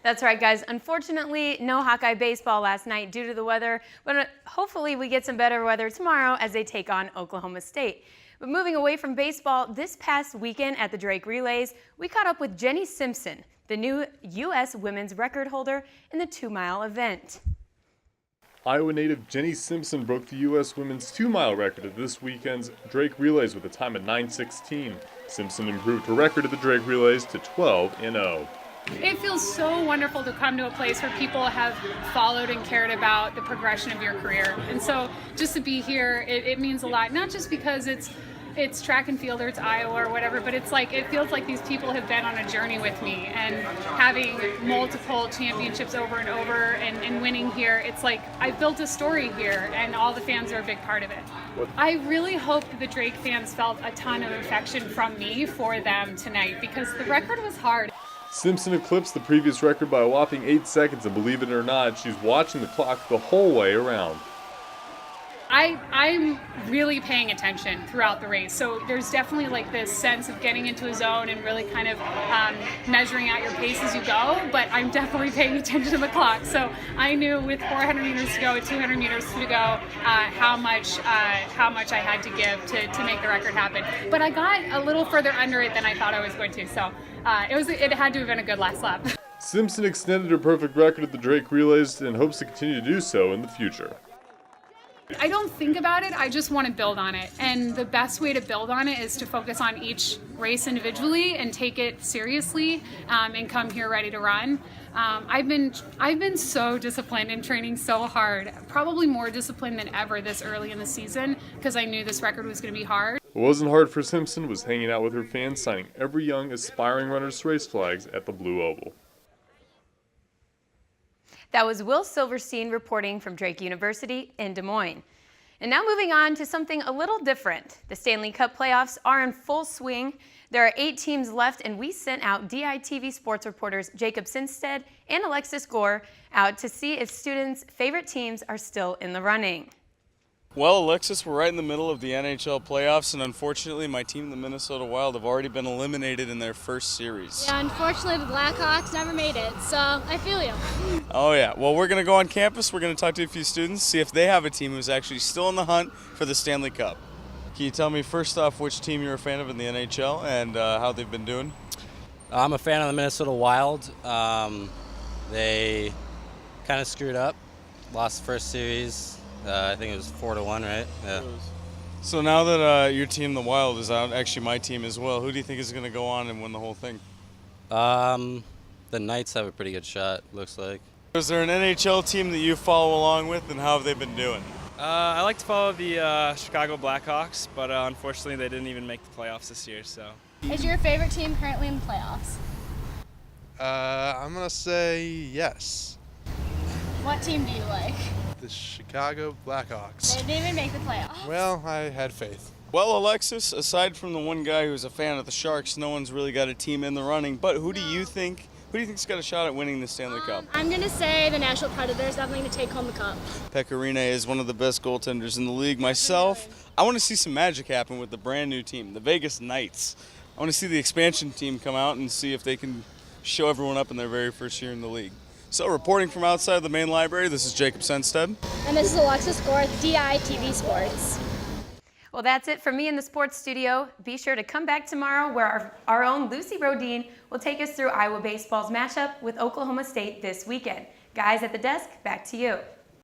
That's right, guys. Unfortunately, no Hawkeye baseball last night due to the weather, but hopefully we get some better weather tomorrow as they take on Oklahoma State. But moving away from baseball, this past weekend at the Drake Relays, we caught up with Jenny Simpson, the new U.S. women's record holder in the 2-mile event. Iowa native Jenny Simpson broke the U.S. women's 2-mile record at this weekend's Drake Relays with a time of 9:16. Simpson improved her record at the Drake Relays to 12-0. It feels so wonderful to come to a place where people have followed and cared about the progression of your career. And so just to be here, it means a lot, not just because it's track and field or it's Iowa or whatever, but it's like, it feels like these people have been on a journey with me, and having multiple championships over and over and winning here, it's like I've built a story here and all the fans are a big part of it. I really hope that the Drake fans felt a ton of affection from me for them tonight, because the record was hard. Simpson eclipsed the previous record by a whopping 8 seconds, and believe it or not, she's watching the clock the whole way around. I'm really paying attention throughout the race, so there's definitely like this sense of getting into a zone and really kind of measuring out your pace as you go, but I'm definitely paying attention to the clock. So I knew with 400 meters to go, with 200 meters to go, how much I had to give to make the record happen. But I got a little further under it than I thought I was going to, so it had to have been a good last lap. Simpson extended her perfect record at the Drake Relays and hopes to continue to do so in the future. I don't think about it, I just want to build on it. And the best way to build on it is to focus on each race individually and take it seriously and come here ready to run. I've been so disciplined and training so hard, probably more disciplined than ever this early in the season, because I knew this record was going to be hard. What wasn't hard for Simpson was hanging out with her fans, signing every young aspiring runner's race flags at the Blue Oval. That was Will Silverstein reporting from Drake University in Des Moines. And now moving on to something a little different. The Stanley Cup playoffs are in full swing. There are 8 teams left, and we sent out DITV sports reporters Jacob Sinstead and Alexis Gore out to see if students' favorite teams are still in the running. Well, Alexis, we're right in the middle of the NHL playoffs, and unfortunately my team, the Minnesota Wild, have already been eliminated in their first series. Yeah, unfortunately the Blackhawks never made it, so I feel you. Oh yeah, well, we're going to go on campus, we're going to talk to a few students, see if they have a team who's actually still in the hunt for the Stanley Cup. Can you tell me first off which team you're a fan of in the NHL and how they've been doing? I'm a fan of the Minnesota Wild. They kind of screwed up, lost the first series. I think it was 4-1, right? Yeah. So now that your team, the Wild, is out, actually my team as well, who do you think is going to go on and win the whole thing? The Knights have a pretty good shot, looks like. Is there an NHL team that you follow along with, and how have they been doing? I like to follow the Chicago Blackhawks, but unfortunately they didn't even make the playoffs this year. So. Is your favorite team currently in the playoffs? I'm going to say yes. What team do you like? The Chicago Blackhawks. They didn't even make the playoffs. Well, I had faith. Well, Alexis, aside from the one guy who's a fan of the Sharks, no one's really got a team in the running. But who do you think's got a shot at winning the Stanley Cup? I'm going to say the Nashville Predators definitely going to take home the cup. Pecorine is one of the best goaltenders in the league. Myself, I want to see some magic happen with the brand new team, the Vegas Knights. I want to see the expansion team come out and see if they can show everyone up in their very first year in the league. So, reporting from outside the main library, this is Jacob Sinstead. And this is Alexis Gore with DITV Sports. Well, that's it from me in the sports studio. Be sure to come back tomorrow where our own Lucy Rodine will take us through Iowa baseball's matchup with Oklahoma State this weekend. Guys at the desk, back to you.